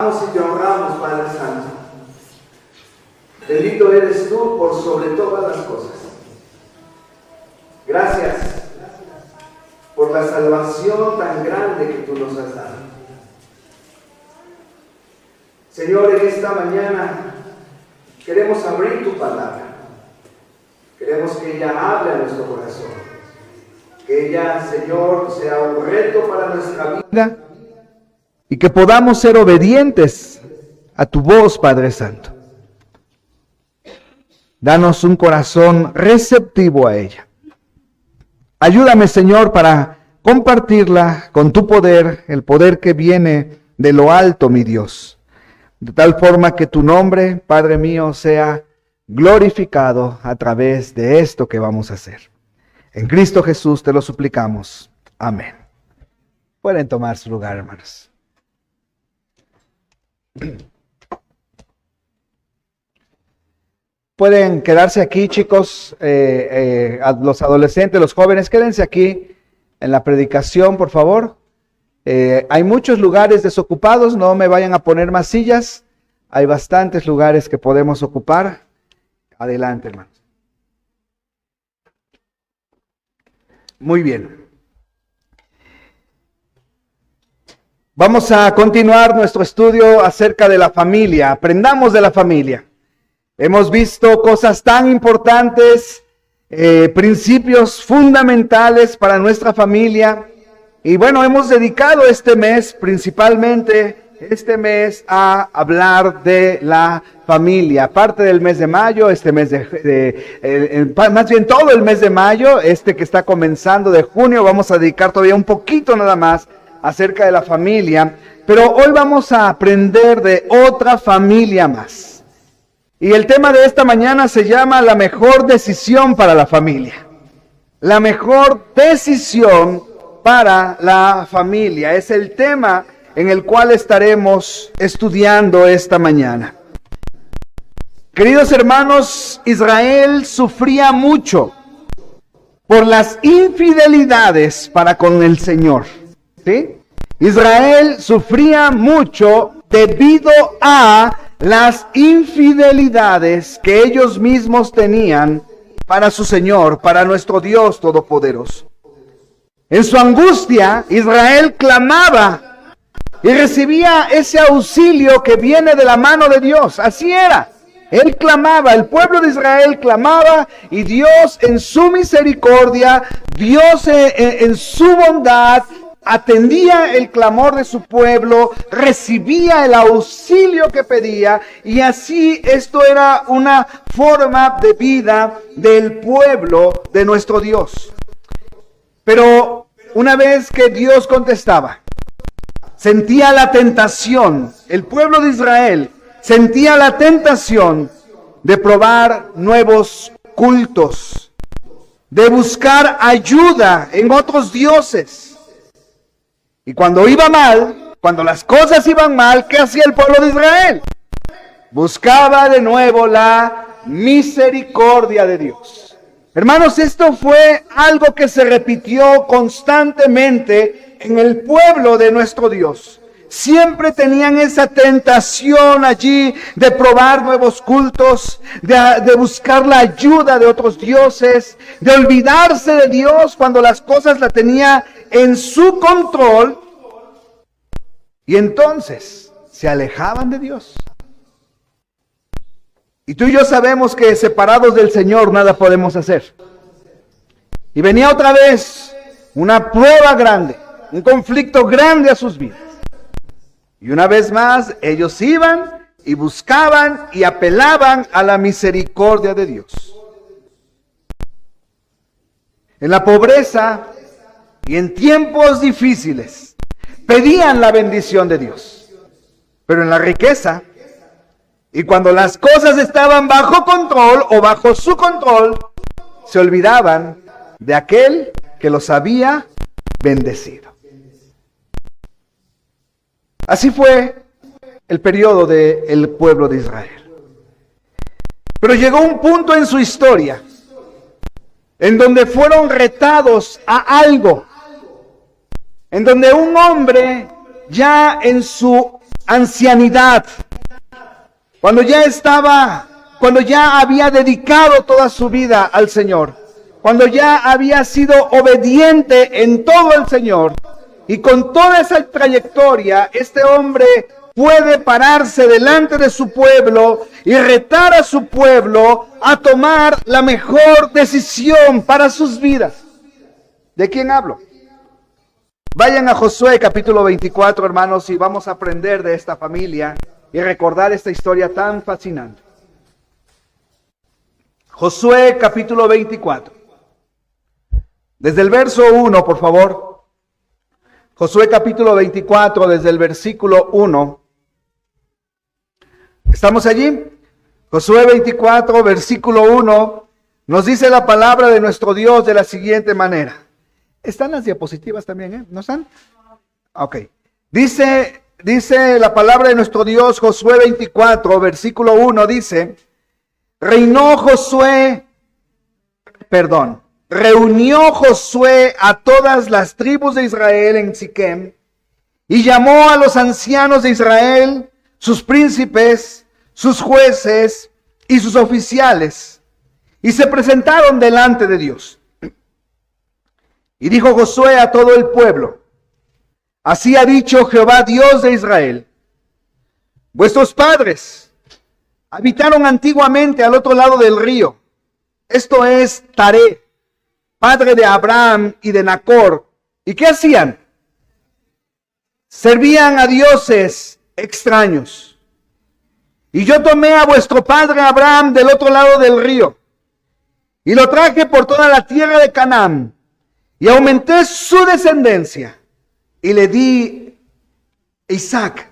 Y te honramos, Padre Santo. Bendito eres tú por sobre todas las cosas. Gracias por la salvación tan grande que tú nos has dado. Señor, en esta mañana queremos abrir tu palabra. Queremos que ella hable a nuestro corazón. Que ella, Señor, sea un reto para nuestra vida. Y que podamos ser obedientes a tu voz, Padre Santo. Danos un corazón receptivo a ella. Ayúdame, Señor, para compartirla con tu poder, el poder que viene de lo alto, mi Dios. De tal forma que tu nombre, Padre mío, sea glorificado a través de esto que vamos a hacer. En Cristo Jesús te lo suplicamos. Amén. Pueden tomar su lugar, hermanos. Pueden quedarse aquí, chicos, los adolescentes, los jóvenes, quédense aquí en la predicación, por favor. Hay muchos lugares desocupados, no me vayan a poner más sillas. Hay bastantes lugares que podemos ocupar. Adelante, hermanos. Muy bien. Vamos a continuar nuestro estudio acerca de la familia. Aprendamos de la familia. Hemos visto cosas tan importantes, principios fundamentales para nuestra familia. Y bueno, hemos dedicado este mes, principalmente este mes, a hablar de la familia. Aparte del mes de mayo, este mes más bien todo el mes de mayo, este que está comenzando de junio, vamos a dedicar todavía un poquito nada más acerca de la familia, pero hoy vamos a aprender de otra familia más. Y el tema de esta mañana se llama la mejor decisión para la familia. La mejor decisión para la familia es el tema en el cual estaremos estudiando esta mañana. Queridos hermanos, Israel sufría mucho por las infidelidades para con el Señor. ¿Sí? Israel sufría mucho debido a las infidelidades que ellos mismos tenían para su Señor, para nuestro Dios Todopoderoso. En su angustia, Israel clamaba y recibía ese auxilio que viene de la mano de Dios. Así era. Él clamaba, el pueblo de Israel clamaba y Dios en su misericordia, Dios en su bondad, atendía el clamor de su pueblo, recibía el auxilio que pedía, y así esto era una forma de vida del pueblo de nuestro Dios. Pero una vez que Dios contestaba, sentía la tentación, el pueblo de Israel sentía la tentación de probar nuevos cultos, de buscar ayuda en otros dioses. Y cuando iba mal, cuando las cosas iban mal, ¿qué hacía el pueblo de Israel? Buscaba de nuevo la misericordia de Dios. Hermanos, esto fue algo que se repitió constantemente en el pueblo de nuestro Dios. Siempre tenían esa tentación allí de probar nuevos cultos, de buscar la ayuda de otros dioses, de olvidarse de Dios cuando las cosas la tenía en su control, y entonces se alejaban de Dios. Y tú y yo sabemos que separados del Señor nada podemos hacer. Y venía otra vez una prueba grande, un conflicto grande a sus vidas. Y una vez más ellos iban y buscaban y apelaban a la misericordia de Dios. En la pobreza y en tiempos difíciles pedían la bendición de Dios. Pero en la riqueza y cuando las cosas estaban bajo control o bajo su control, se olvidaban de aquel que los había bendecido. Así fue el periodo del pueblo de Israel. Pero llegó un punto en su historia en donde fueron retados a algo, en donde un hombre ya en su ancianidad, cuando ya había dedicado toda su vida al Señor, cuando ya había sido obediente en todo el Señor, y con toda esa trayectoria, este hombre puede pararse delante de su pueblo y retar a su pueblo a tomar la mejor decisión para sus vidas. ¿De quién hablo? Vayan a Josué capítulo 24, hermanos, y vamos a aprender de esta familia y recordar esta historia tan fascinante. Josué capítulo 24. Desde el verso 1, por favor. Josué capítulo 24, desde el versículo 1. ¿Estamos allí? Josué 24, versículo 1, nos dice la palabra de nuestro Dios de la siguiente manera. ¿Están las diapositivas también, ¿No están? Ok. Dice la palabra de nuestro Dios, Josué 24, versículo 1, dice, reunió Josué a todas las tribus de Israel en Siquem, y llamó a los ancianos de Israel, sus príncipes, sus jueces y sus oficiales, y se presentaron delante de Dios. Y dijo Josué a todo el pueblo, así ha dicho Jehová Dios de Israel, vuestros padres habitaron antiguamente al otro lado del río, esto es Taré, padre de Abraham y de Nacor. ¿Y qué hacían? Servían a dioses extraños. Y yo tomé a vuestro padre Abraham del otro lado del río, y lo traje por toda la tierra de Canaán, y aumenté su descendencia, y le di Isaac.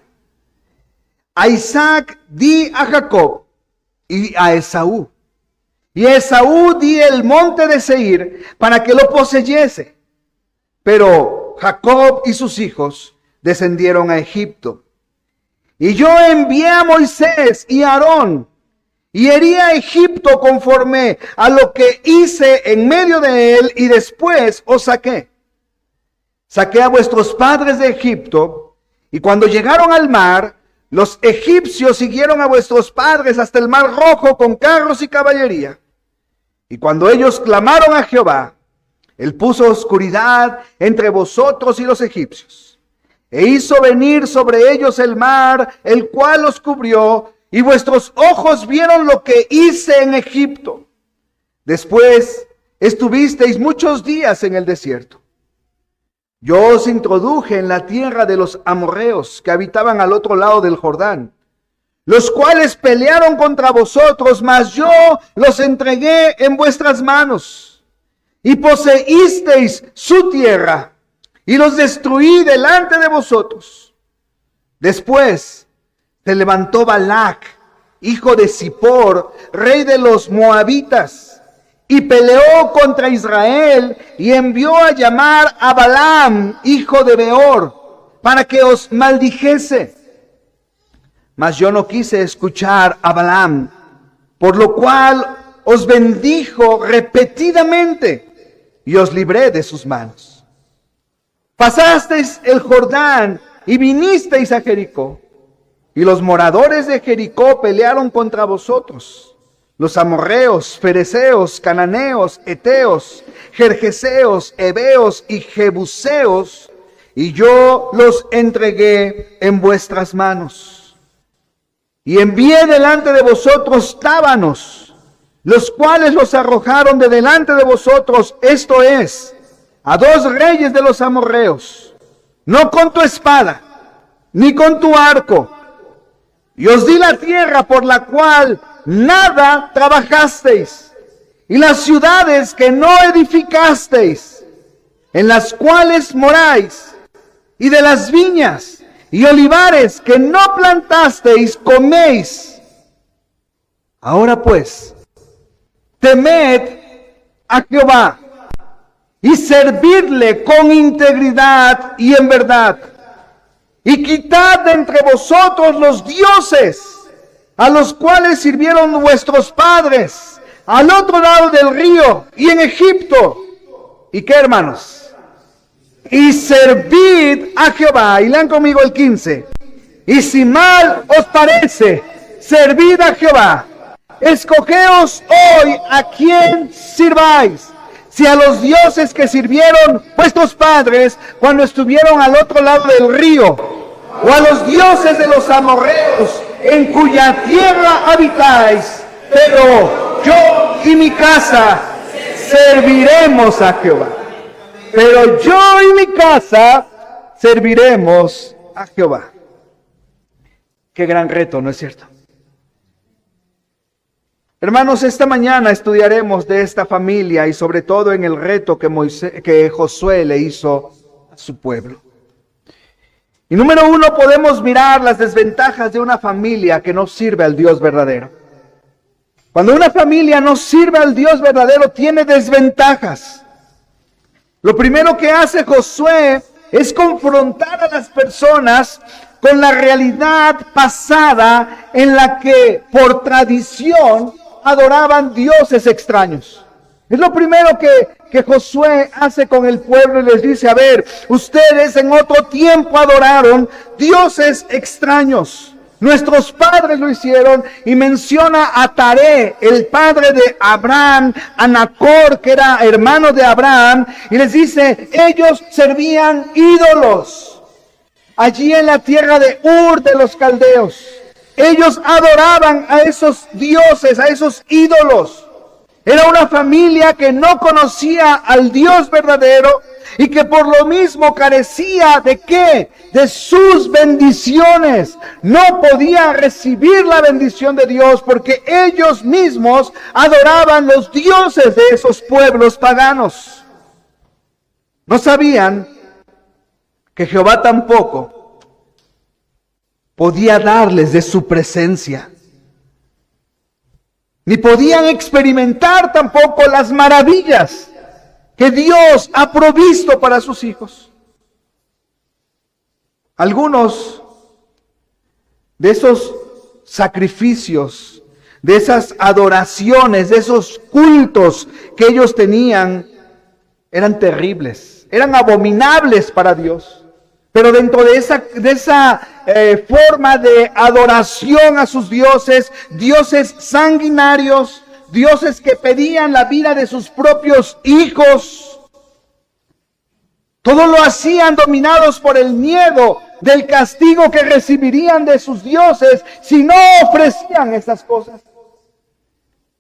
A Isaac di a Jacob, y a Esaú. Y a Esaú di el monte de Seir, para que lo poseyese. Pero Jacob y sus hijos descendieron a Egipto. Y yo envié a Moisés y a Aarón, y herí a Egipto conforme a lo que hice en medio de él, y después os saqué. Saqué a vuestros padres de Egipto, y cuando llegaron al mar, los egipcios siguieron a vuestros padres hasta el mar Rojo con carros y caballería. Y cuando ellos clamaron a Jehová, él puso oscuridad entre vosotros y los egipcios, e hizo venir sobre ellos el mar, el cual los cubrió, y vuestros ojos vieron lo que hice en Egipto. Después estuvisteis muchos días en el desierto. Yo os introduje en la tierra de los amorreos que habitaban al otro lado del Jordán, los cuales pelearon contra vosotros, mas yo los entregué en vuestras manos, y poseísteis su tierra, y los destruí delante de vosotros. Después se levantó Balac, hijo de Zippor, rey de los moabitas, y peleó contra Israel, y envió a llamar a Balaam, hijo de Beor, para que os maldijese. Mas yo no quise escuchar a Balaam, por lo cual os bendijo repetidamente, y os libré de sus manos. Pasasteis el Jordán, y vinisteis a Jericó. Y los moradores de Jericó pelearon contra vosotros, los amorreos, fereceos, cananeos, eteos, gergeseos, heveos y jebuseos, y yo los entregué en vuestras manos. Y envié delante de vosotros tábanos, los cuales los arrojaron de delante de vosotros, esto es, a 2 reyes de los amorreos, no con tu espada, ni con tu arco. Y os di la tierra por la cual nada trabajasteis, y las ciudades que no edificasteis, en las cuales moráis, y de las viñas y olivares que no plantasteis, coméis. Ahora pues, temed a Jehová, y servidle con integridad y en verdad. Y quitad de entre vosotros los dioses, a los cuales sirvieron vuestros padres, al otro lado del río y en Egipto. ¿Y qué, hermanos? Y servid a Jehová. Y lean conmigo el 15. Y si mal os parece, servid a Jehová. Escogeos hoy a quién sirváis. Si a los dioses que sirvieron vuestros padres cuando estuvieron al otro lado del río, o a los dioses de los amorreos en cuya tierra habitáis, pero yo y mi casa serviremos a Jehová. Pero yo y mi casa serviremos a Jehová. Qué gran reto, ¿no es cierto? Hermanos, esta mañana estudiaremos de esta familia y sobre todo en el reto que Josué le hizo a su pueblo. Y número uno, podemos mirar las desventajas de una familia que no sirve al Dios verdadero. Cuando una familia no sirve al Dios verdadero, tiene desventajas. Lo primero que hace Josué es confrontar a las personas con la realidad pasada en la que por tradición adoraban dioses extraños. Es lo primero que Josué hace con el pueblo y les dice, a ver, ustedes en otro tiempo adoraron dioses extraños. Nuestros padres lo hicieron y menciona a Taré, el padre de Abraham, a Nacor, que era hermano de Abraham, y les dice, ellos servían ídolos allí en la tierra de Ur de los caldeos. Ellos adoraban a esos dioses, a esos ídolos. Era una familia que no conocía al Dios verdadero y que por lo mismo carecía ¿de qué? De sus bendiciones. No podía recibir la bendición de Dios porque ellos mismos adoraban los dioses de esos pueblos paganos. No sabían que Jehová tampoco podía darles de su presencia. Ni podían experimentar tampoco las maravillas que Dios ha provisto para sus hijos. Algunos de esos sacrificios, de esas adoraciones, de esos cultos que ellos tenían, eran terribles, eran abominables para Dios. Pero dentro de esa forma de adoración a sus dioses, dioses sanguinarios, dioses que pedían la vida de sus propios hijos, todo lo hacían dominados por el miedo del castigo que recibirían de sus dioses si no ofrecían esas cosas.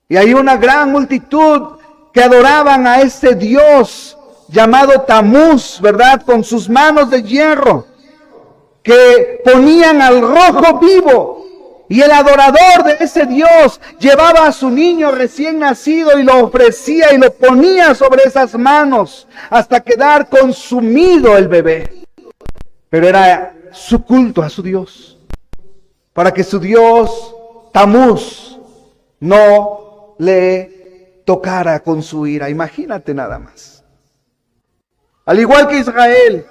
Y hay una gran multitud que adoraban a ese Dios llamado Tamuz, ¿verdad? Con sus manos de hierro, que ponían al rojo vivo. Y el adorador de ese Dios llevaba a su niño recién nacido y lo ofrecía y lo ponía sobre esas manos hasta quedar consumido el bebé. Pero era su culto a su Dios, para que su Dios Tamuz no le tocara con su ira. Imagínate nada más. Al igual que Israel,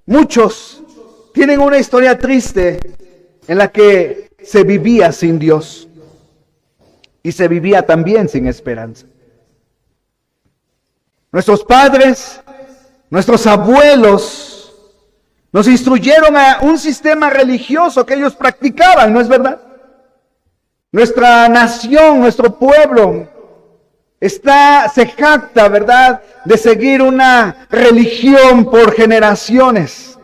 muchos tienen una historia triste en la que se vivía sin Dios y se vivía también sin esperanza. Nuestros padres, nuestros abuelos nos instruyeron a un sistema religioso que ellos practicaban, ¿no es verdad? Nuestra nación, nuestro pueblo se jacta, ¿verdad?, de seguir una religión por generaciones.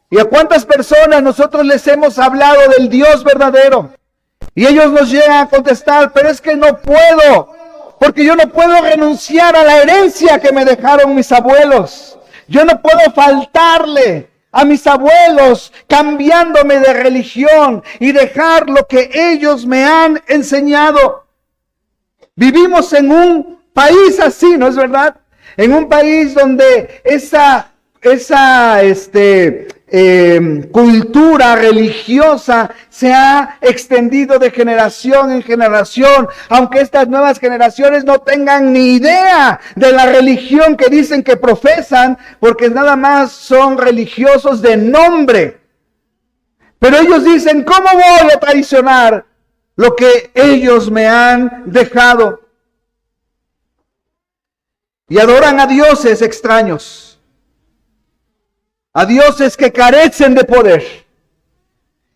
¿Y a cuántas personas nosotros les hemos hablado del Dios verdadero? Y ellos nos llegan a contestar, pero es que no puedo, porque yo no puedo renunciar a la herencia que me dejaron mis abuelos. Yo no puedo faltarle a mis abuelos cambiándome de religión y dejar lo que ellos me han enseñado. Vivimos en un país así, ¿no es verdad? En un país donde esa cultura religiosa se ha extendido de generación en generación, aunque estas nuevas generaciones no tengan ni idea de la religión que dicen que profesan, porque nada más son religiosos de nombre. Pero ellos dicen, ¿cómo voy a traicionar lo que ellos me han dejado? Y adoran a dioses extraños, a dioses que carecen de poder,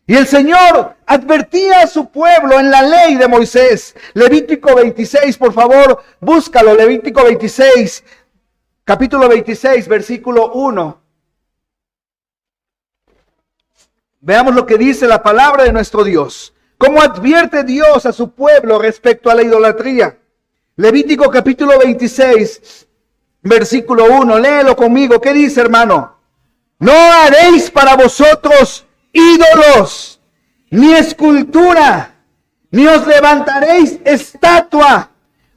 Y el Señor advertía a su pueblo en la ley de Moisés. Levítico 26, por favor, búscalo. Levítico 26, capítulo 26, versículo 1. Veamos lo que dice la palabra de nuestro Dios. ¿Cómo advierte Dios a su pueblo respecto a la idolatría? Levítico capítulo 26, versículo 1. Léelo conmigo. ¿Qué dice, hermano? No haréis para vosotros ídolos, ni escultura, ni os levantaréis estatua,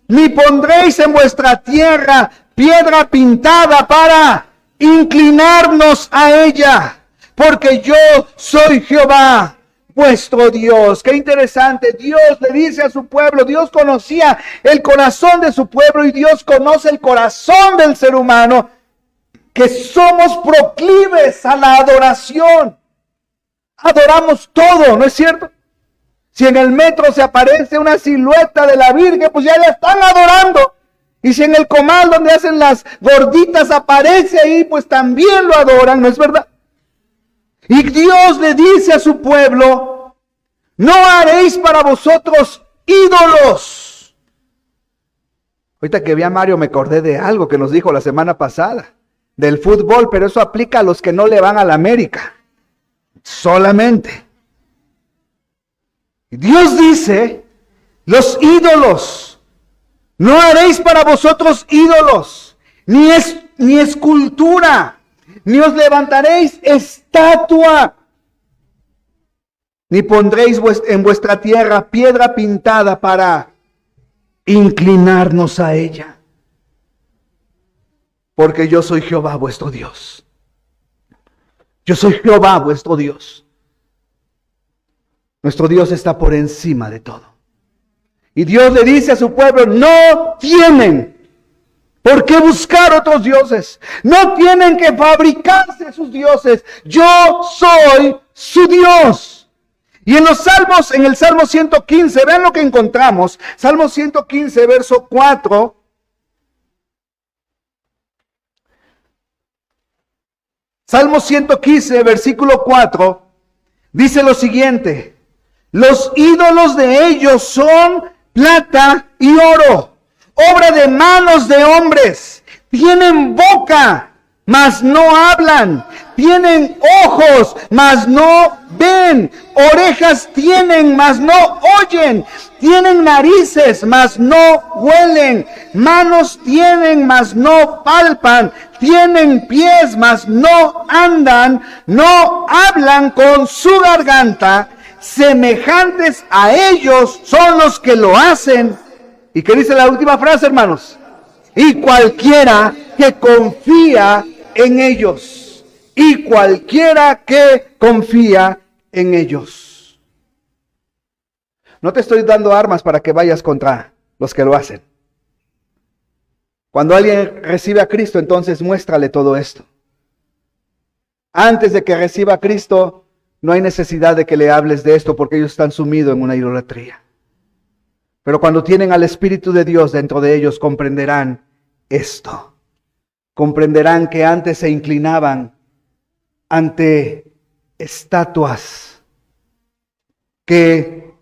ni pondréis en vuestra tierra piedra pintada para inclinarnos a ella, porque yo soy Jehová, vuestro Dios. Qué interesante. Dios le dice a su pueblo, Dios conocía el corazón de su pueblo y Dios conoce el corazón del ser humano, que somos proclives a la adoración. Adoramos todo, ¿no es cierto? Si en el metro se aparece una silueta de la Virgen, pues ya la están adorando. Y si en el comal donde hacen las gorditas aparece ahí, pues también lo adoran, ¿no es verdad? Y Dios le dice a su pueblo, no haréis para vosotros ídolos. Ahorita que vi a Mario me acordé de algo que nos dijo la semana pasada, del fútbol, pero eso aplica a los que no le van a la América. Solamente. Dios dice, los ídolos, no haréis para vosotros ídolos, ni escultura, ni os levantaréis estatua, ni pondréis en vuestra tierra piedra pintada para inclinarnos a ella. Porque yo soy Jehová vuestro Dios. Yo soy Jehová vuestro Dios. Nuestro Dios está por encima de todo. Y Dios le dice a su pueblo, no tienen por qué buscar otros dioses. No tienen que fabricarse sus dioses. Yo soy su Dios. Y en los salmos, en el Salmo 115, vean lo que encontramos. Salmo 115, verso 4. Salmo 115, versículo 4, dice lo siguiente: los ídolos de ellos son plata y oro, obra de manos de hombres. Tienen boca, mas no hablan. Tienen ojos, mas no ven. Orejas tienen, mas no oyen. Tienen narices, mas no huelen. Manos tienen, mas no palpan. Tienen pies, mas no andan. No hablan con su garganta. Semejantes a ellos son los que lo hacen. ¿Y qué dice la última frase, hermanos? Y cualquiera que confía en ellos. Y cualquiera que confía en ellos. No te estoy dando armas para que vayas contra los que lo hacen. Cuando alguien recibe a Cristo, entonces muéstrale todo esto. Antes de que reciba a Cristo, no hay necesidad de que le hables de esto, porque ellos están sumidos en una idolatría. Pero cuando tienen al Espíritu de Dios dentro de ellos, comprenderán esto. Comprenderán que antes se inclinaban ante estatuas, que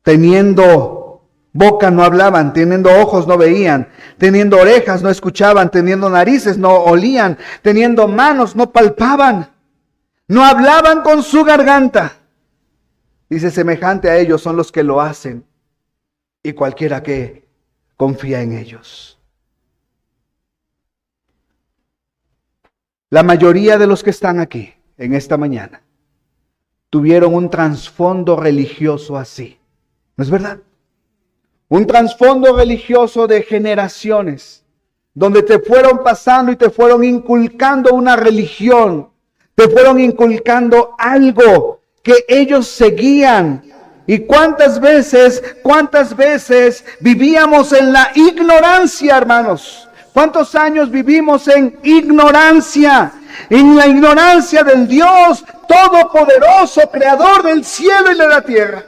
teniendo boca no hablaban, teniendo ojos no veían, teniendo orejas no escuchaban, teniendo narices no olían, teniendo manos no palpaban, no hablaban con su garganta. Dice, semejante a ellos son los que lo hacen, y cualquiera que confía en ellos. La mayoría de los que están aquí en esta mañana tuvieron un trasfondo religioso así, ¿no es verdad? Un trasfondo religioso de generaciones, donde te fueron pasando y te fueron inculcando una religión, te fueron inculcando algo que ellos seguían. ¿Y cuántas veces vivíamos en la ignorancia, hermanos? ¿Cuántos años vivimos en ignorancia? En la ignorancia del Dios Todopoderoso, Creador del cielo y de la tierra.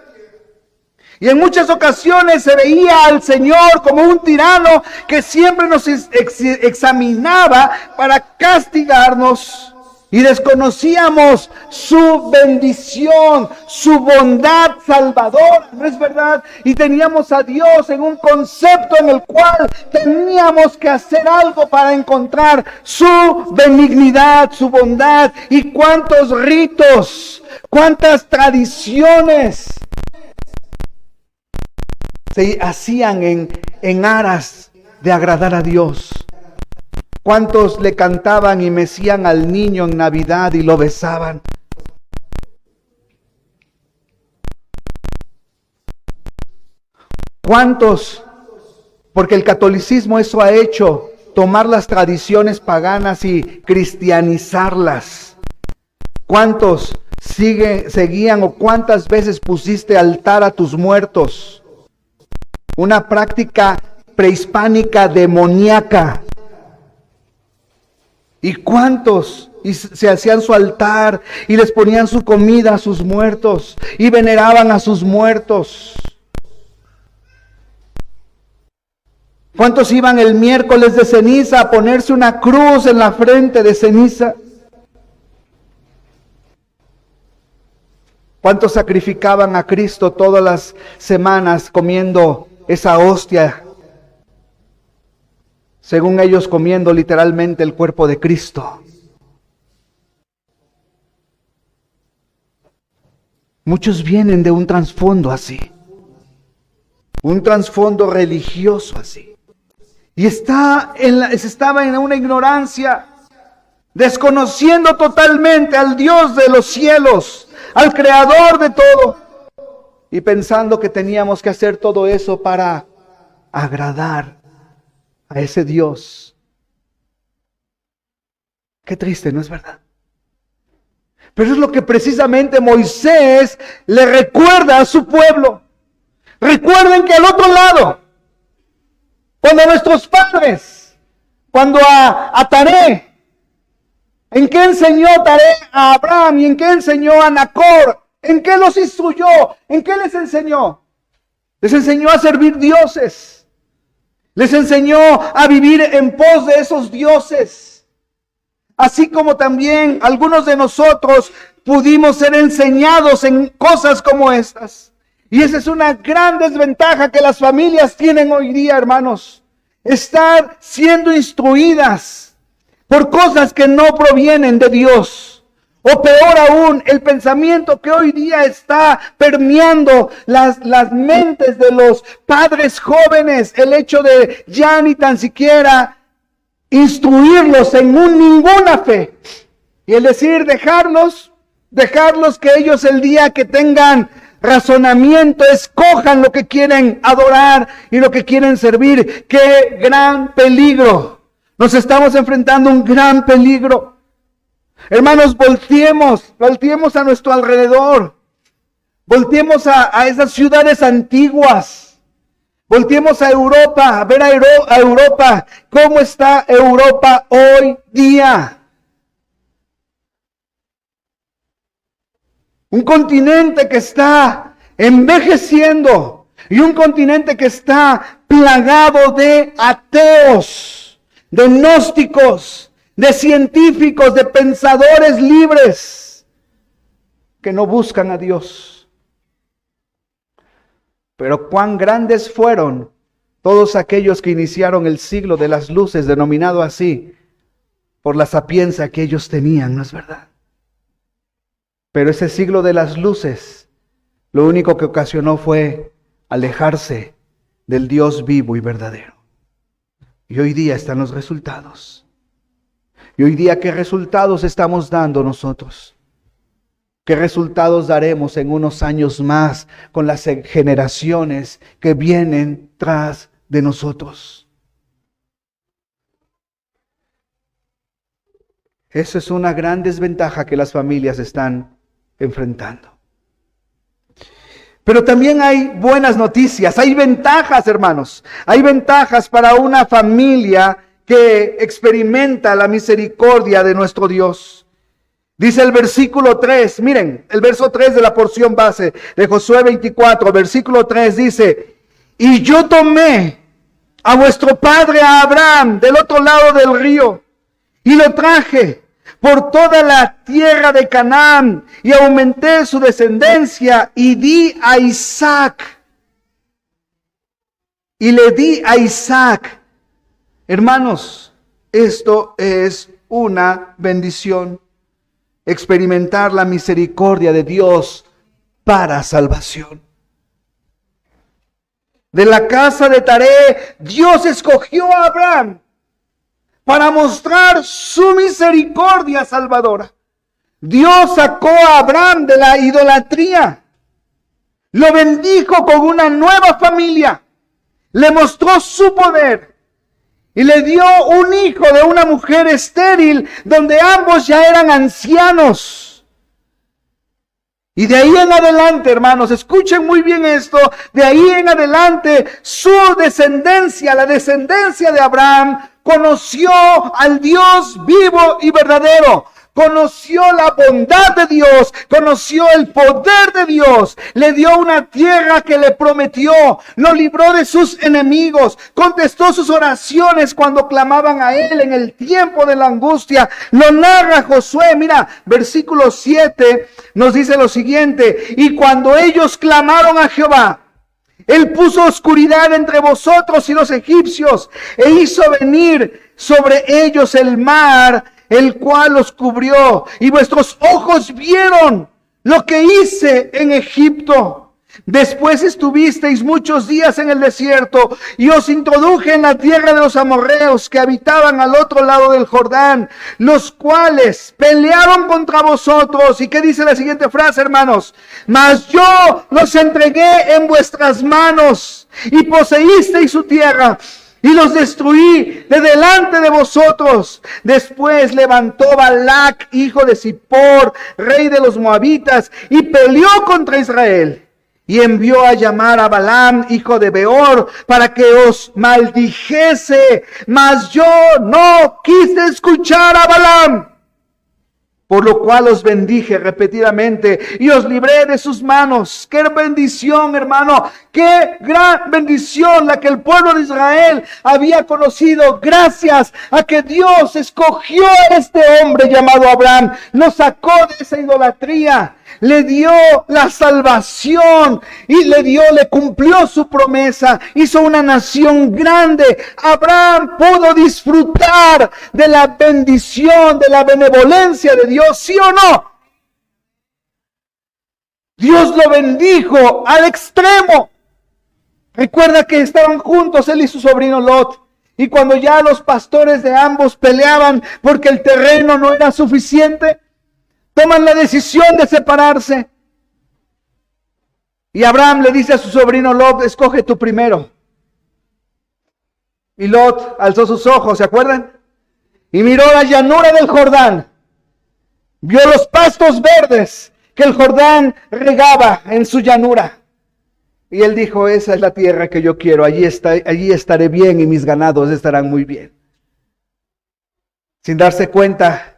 Y en muchas ocasiones se veía al Señor como un tirano que siempre nos examinaba para castigarnos. y desconocíamos su bendición, su bondad salvadora, ¿no es verdad? Y teníamos a Dios en un concepto en el cual teníamos que hacer algo para encontrar su benignidad, su bondad. Y cuántos ritos, cuántas tradiciones se hacían en aras de agradar a Dios. ¿Cuántos le cantaban y mecían al niño en Navidad y lo besaban? ¿Cuántos? Porque el catolicismo eso ha hecho, tomar las tradiciones paganas y cristianizarlas. ¿Cuántos seguían o cuántas veces pusiste altar a tus muertos? Una práctica prehispánica demoníaca. ¿Y cuántos se hacían su altar y les ponían su comida a sus muertos y veneraban a sus muertos? ¿Cuántos iban el miércoles de ceniza a ponerse una cruz en la frente de ceniza? ¿Cuántos sacrificaban a Cristo todas las semanas comiendo esa hostia? Según ellos comiendo literalmente el cuerpo de Cristo. Muchos vienen de un trasfondo así. Un trasfondo religioso así. Y estaba en una ignorancia, desconociendo totalmente al Dios de los cielos, al Creador de todo. Y pensando que teníamos que hacer todo eso para agradar a ese Dios. Qué triste, ¿no es verdad? Pero es lo que precisamente Moisés le recuerda a su pueblo. Recuerden que al otro lado, cuando nuestros padres, cuando a Taré, ¿en qué enseñó Taré a Abraham y en qué enseñó a Nacor? ¿En qué los instruyó? ¿En qué les enseñó? Les enseñó a servir dioses. Les enseñó a vivir en pos de esos dioses. Así como también algunos de nosotros pudimos ser enseñados en cosas como estas. Y esa es una gran desventaja que las familias tienen hoy día, hermanos. Estar siendo instruidas por cosas que no provienen de Dios. O peor aún, el pensamiento que hoy día está permeando las mentes de los padres jóvenes, el hecho de ya ni tan siquiera instruirlos en ninguna fe. Y el decir, dejarlos que ellos el día que tengan razonamiento, escojan lo que quieren adorar y lo que quieren servir. ¡Qué gran peligro! Nos estamos enfrentando a un gran peligro. Hermanos, volteemos a nuestro alrededor. Volteemos a esas ciudades antiguas. Volteemos a Europa, a ver a Europa. ¿Cómo está Europa hoy día? Un continente que está envejeciendo y un continente que está plagado de ateos, de gnósticos, de científicos, de pensadores libres que no buscan a Dios. Pero cuán grandes fueron todos aquellos que iniciaron el siglo de las luces, denominado así, por la sapiencia que ellos tenían, ¿no es verdad? Pero ese siglo de las luces, lo único que ocasionó fue alejarse del Dios vivo y verdadero. Y hoy día están los resultados. Y hoy día, ¿qué resultados estamos dando nosotros? ¿Qué resultados daremos en unos años más con las generaciones que vienen tras de nosotros? Esa es una gran desventaja que las familias están enfrentando. Pero también hay buenas noticias, hay ventajas, hermanos. Hay ventajas para una familia que experimenta la misericordia de nuestro Dios. Dice el versículo 3, miren, el verso 3 de la porción base de Josué 24, versículo 3 dice: y yo tomé a vuestro padre a Abraham del otro lado del río y lo traje por toda la tierra de Canaán y aumenté su descendencia y di a Isaac. Y le di a Isaac. Hermanos, esto es una bendición. Experimentar la misericordia de Dios para salvación. De la casa de Taré, Dios escogió a Abraham para mostrar su misericordia salvadora. Dios sacó a Abraham de la idolatría. Lo bendijo con una nueva familia. Le mostró su poder. Y le dio un hijo de una mujer estéril, donde ambos ya eran ancianos. Y de ahí en adelante, hermanos, escuchen muy bien esto, de ahí en adelante, su descendencia, la descendencia de Abraham, conoció al Dios vivo y verdadero. Conoció la bondad de Dios, conoció el poder de Dios, le dio una tierra que le prometió, lo libró de sus enemigos, contestó sus oraciones cuando clamaban a él en el tiempo de la angustia. Lo narra Josué, mira, versículo 7 nos dice lo siguiente: y cuando ellos clamaron a Jehová, Él puso oscuridad entre vosotros y los egipcios, e hizo venir sobre ellos el mar, el cual los cubrió, y vuestros ojos vieron lo que hice en Egipto. Después estuvisteis muchos días en el desierto, y os introduje en la tierra de los amorreos que habitaban al otro lado del Jordán, los cuales pelearon contra vosotros. ¿Y qué dice la siguiente frase, hermanos? Mas yo los entregué en vuestras manos, y poseísteis su tierra, y los destruí de delante de vosotros. Después levantó Balac, hijo de Zippor, rey de los moabitas, y peleó contra Israel. Y envió a llamar a Balaam, hijo de Beor, para que os maldijese. Mas yo no quise escuchar a Balaam, por lo cual os bendije repetidamente y os libré de sus manos. ¡Qué bendición, hermano! ¡Qué gran bendición la que el pueblo de Israel había conocido! Gracias a que Dios escogió a este hombre llamado Abraham, lo sacó de esa idolatría, le dio la salvación y le cumplió su promesa, hizo una nación grande. Abraham pudo disfrutar de la bendición, de la benevolencia de Dios, ¿sí o no? Dios lo bendijo al extremo. Recuerda que estaban juntos él y su sobrino Lot, y cuando ya los pastores de ambos peleaban porque el terreno no era suficiente, toman la decisión de separarse. Y Abraham le dice a su sobrino Lot: escoge tú primero. Y Lot alzó sus ojos, ¿se acuerdan? Y miró la llanura del Jordán. Vio los pastos verdes que el Jordán regaba en su llanura. Y él dijo: esa es la tierra que yo quiero, allí estaré bien y mis ganados estarán muy bien. Sin darse cuenta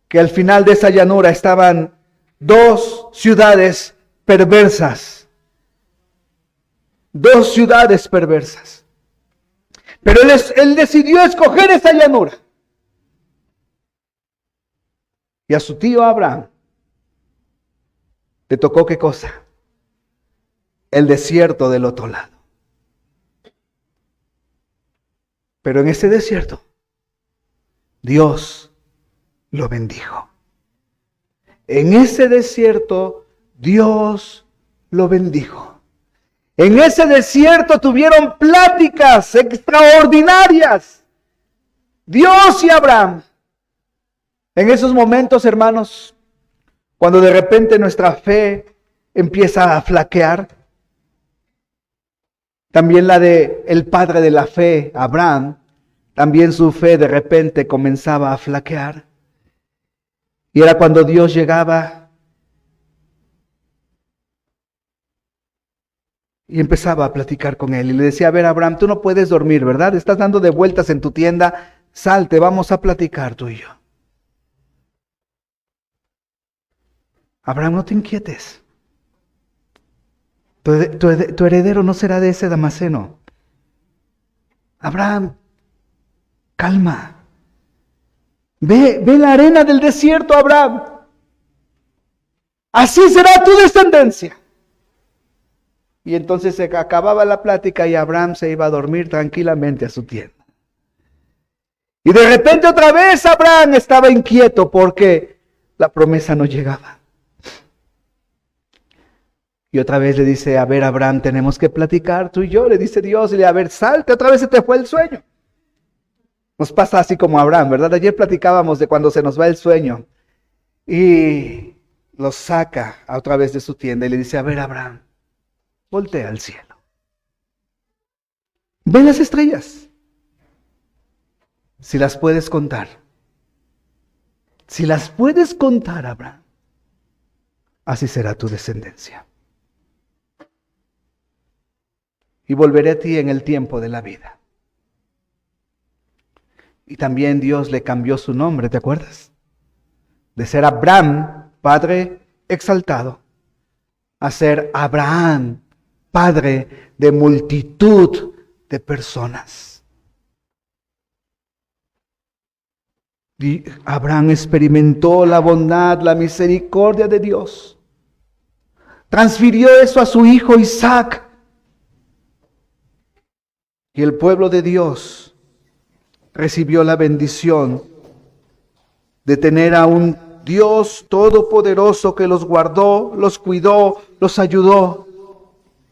que al final de esa llanura estaban dos ciudades perversas. Dos ciudades perversas. Pero él decidió escoger esa llanura. Y a su tío Abraham le tocó, ¿qué cosa? El desierto del otro lado. Pero en ese desierto, Dios lo bendijo. En ese desierto, Dios lo bendijo. En ese desierto tuvieron pláticas extraordinarias, Dios y Abraham. En esos momentos, hermanos, cuando de repente nuestra fe empieza a flaquear, también la de el padre de la fe, Abraham, también su fe de repente comenzaba a flaquear. Y era cuando Dios llegaba y empezaba a platicar con él. Y le decía: a ver, Abraham, tú no puedes dormir, ¿verdad? Estás dando de vueltas en tu tienda. Salte, vamos a platicar tú y yo. Abraham, no te inquietes. Tu heredero no será de ese Damaseno. Abraham, calma. Ve la arena del desierto, Abraham. Así será tu descendencia. Y entonces se acababa la plática y Abraham se iba a dormir tranquilamente a su tienda. Y de repente otra vez Abraham estaba inquieto porque la promesa no llegaba. Y otra vez le dice, a ver, Abraham, tenemos que platicar tú y yo. Le dice Dios, y le dice, a ver, salte, otra vez se te fue el sueño. Nos pasa así como a Abraham, ¿verdad? Ayer platicábamos de cuando se nos va el sueño. Y lo saca a otra vez de su tienda y le dice, a ver, Abraham, voltea al cielo. Ve las estrellas. Si las puedes contar. Si las puedes contar, Abraham, así será tu descendencia. Y volveré a ti en el tiempo de la vida. Y también Dios le cambió su nombre, ¿te acuerdas? De ser Abraham, padre exaltado, a ser Abraham, padre de multitud de personas. Y Abraham experimentó la bondad, la misericordia de Dios. Transfirió eso a su hijo Isaac. Y el pueblo de Dios recibió la bendición de tener a un Dios todopoderoso que los guardó, los cuidó, los ayudó.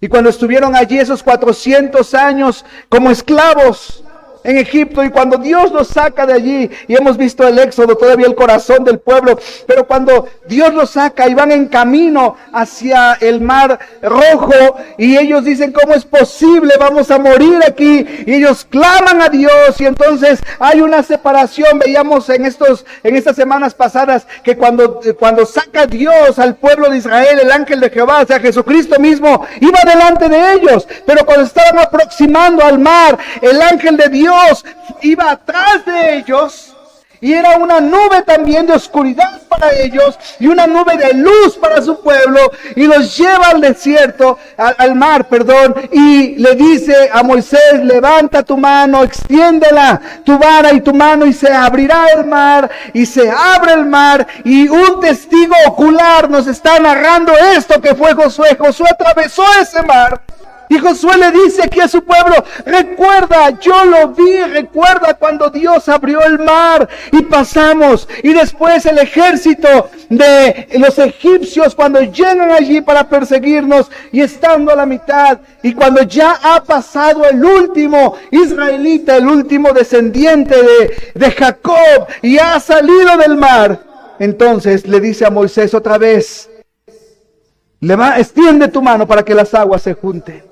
Y cuando estuvieron allí esos 400 años como esclavos en Egipto, y cuando Dios los saca de allí, y hemos visto el éxodo, todavía el corazón del pueblo, pero cuando Dios los saca y van en camino hacia el mar rojo, y ellos dicen, ¿cómo es posible? Vamos a morir aquí, y ellos claman a Dios, y entonces hay una separación. Veíamos en estas semanas pasadas que cuando saca Dios al pueblo de Israel, el ángel de Jehová, o sea, Jesucristo mismo, iba delante de ellos, pero cuando estaban aproximando al mar, el ángel de Dios iba atrás de ellos, y era una nube también de oscuridad para ellos y una nube de luz para su pueblo, y los lleva al desierto, al mar, y le dice a Moisés, levanta tu mano, extiéndela, tu vara y tu mano, y se abrirá el mar, y se abre el mar. Y un testigo ocular nos está narrando esto, que fue Josué. Josué atravesó ese mar. Y Josué le dice aquí a su pueblo, recuerda, yo lo vi, recuerda cuando Dios abrió el mar y pasamos. Y después el ejército de los egipcios, cuando llegan allí para perseguirnos, y estando a la mitad, y cuando ya ha pasado el último israelita, el último descendiente de Jacob, y ha salido del mar, entonces le dice a Moisés otra vez, extiende tu mano para que las aguas se junten.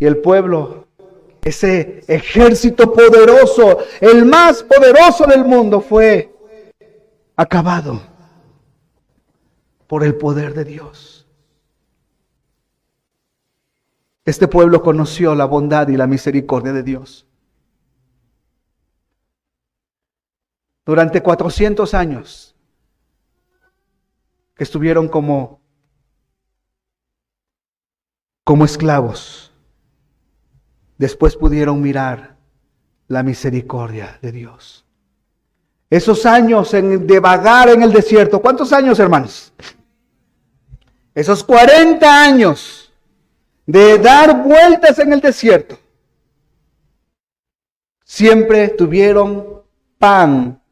Y el pueblo, ese ejército poderoso, el más poderoso del mundo, fue acabado por el poder de Dios. Este pueblo conoció la bondad y la misericordia de Dios. Durante 400 años que estuvieron como esclavos, después pudieron mirar la misericordia de Dios. Esos años de vagar en el desierto, ¿cuántos años, hermanos? Esos 40 años de dar vueltas en el desierto, siempre tuvieron pan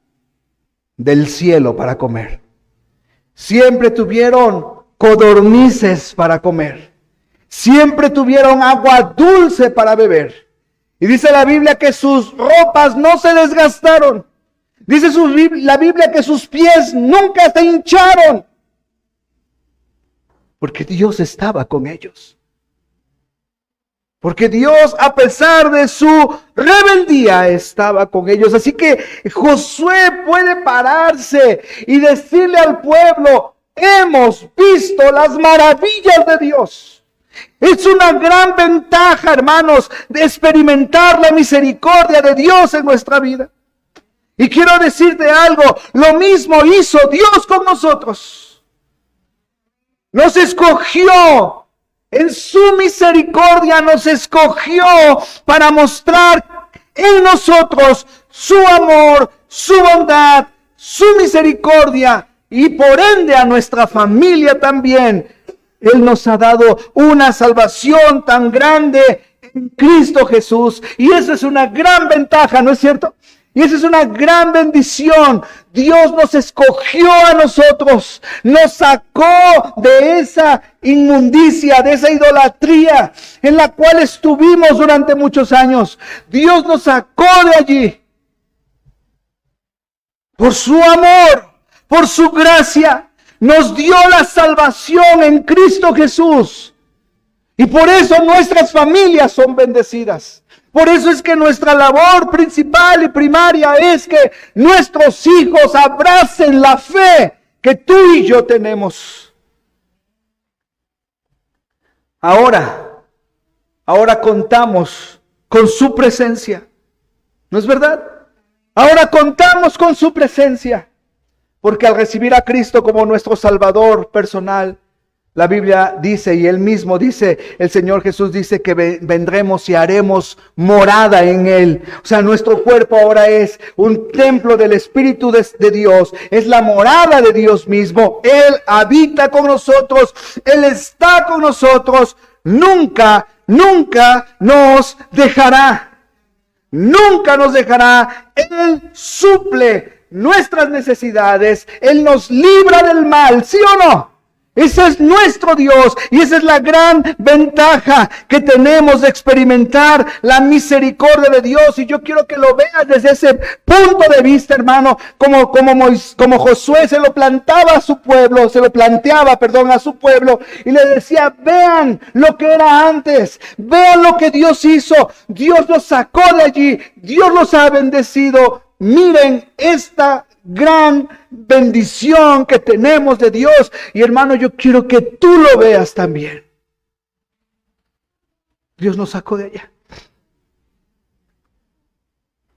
del cielo para comer. Siempre tuvieron codornices para comer. Siempre tuvieron agua dulce para beber. Y dice la Biblia que sus ropas no se desgastaron. Dice la Biblia que sus pies nunca se hincharon. Porque Dios estaba con ellos. Porque Dios, a pesar de su rebeldía, estaba con ellos. Así que Josué puede pararse y decirle al pueblo, hemos visto las maravillas de Dios. Es una gran ventaja, hermanos, de experimentar la misericordia de Dios en nuestra vida. Y quiero decirte algo, lo mismo hizo Dios con nosotros. Nos escogió, en su misericordia nos escogió para mostrar en nosotros su amor, su bondad, su misericordia y por ende a nuestra familia también. Él nos ha dado una salvación tan grande en Cristo Jesús. Y esa es una gran ventaja, ¿no es cierto? Y esa es una gran bendición. Dios nos escogió a nosotros, nos sacó de esa inmundicia, de esa idolatría en la cual estuvimos durante muchos años. Dios nos sacó de allí. Por su amor, por su gracia, nos dio la salvación en Cristo Jesús. Y por eso nuestras familias son bendecidas. Por eso es que nuestra labor principal y primaria es que nuestros hijos abracen la fe que tú y yo tenemos. Ahora contamos con su presencia. ¿No es verdad? Ahora contamos con su presencia. Porque al recibir a Cristo como nuestro Salvador personal, la Biblia dice, y Él mismo dice, el Señor Jesús dice que vendremos y haremos morada en Él. O sea, nuestro cuerpo ahora es un templo del Espíritu de Dios. Es la morada de Dios mismo. Él habita con nosotros. Él está con nosotros. Nunca nos dejará. Nunca nos dejará. Él suple nuestras necesidades. Él nos libra del mal. ¿Sí o no? Ese es nuestro Dios y esa es la gran ventaja que tenemos de experimentar la misericordia de Dios. Y yo quiero que lo veas desde ese punto de vista, hermano, como Josué se lo planteaba a su pueblo y le decía, vean lo que era antes, vean lo que Dios hizo, Dios los sacó de allí, Dios los ha bendecido. Miren esta gran bendición que tenemos de Dios. Y hermano, yo quiero que tú lo veas también. Dios nos sacó de allá.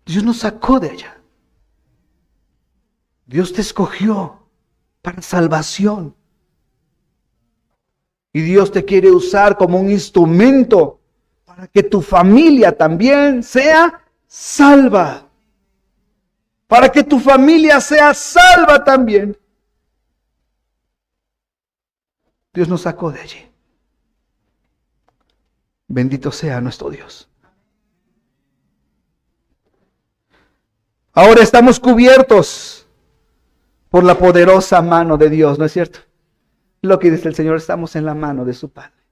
Dios nos sacó de allá. Dios te escogió para salvación. Y Dios te quiere usar como un instrumento para que tu familia también sea salva. Para que tu familia sea salva también. Dios nos sacó de allí. Bendito sea nuestro Dios. Ahora estamos cubiertos por la poderosa mano de Dios, ¿no es cierto? Lo que dice el Señor, estamos en la mano de su Padre.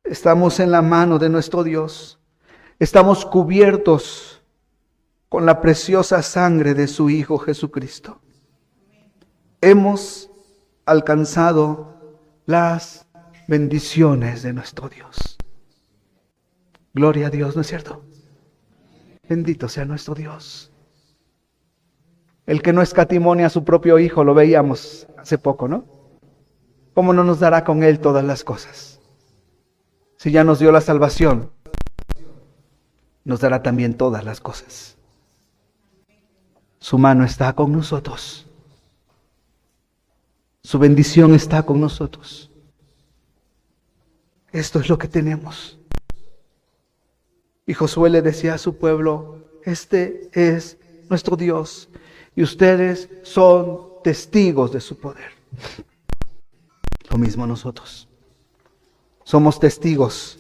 Estamos en la mano de nuestro Dios. Estamos cubiertos con la preciosa sangre de su Hijo Jesucristo. Hemos alcanzado las bendiciones de nuestro Dios. Gloria a Dios, ¿no es cierto? Bendito sea nuestro Dios. El que no escatimone a su propio Hijo, lo veíamos hace poco, ¿no? ¿Cómo no nos dará con Él todas las cosas? Si ya nos dio la salvación, nos dará también todas las cosas. Su mano está con nosotros. Su bendición está con nosotros. Esto es lo que tenemos. Y Josué le decía a su pueblo, este es nuestro Dios y ustedes son testigos de su poder. Lo mismo nosotros. Somos testigos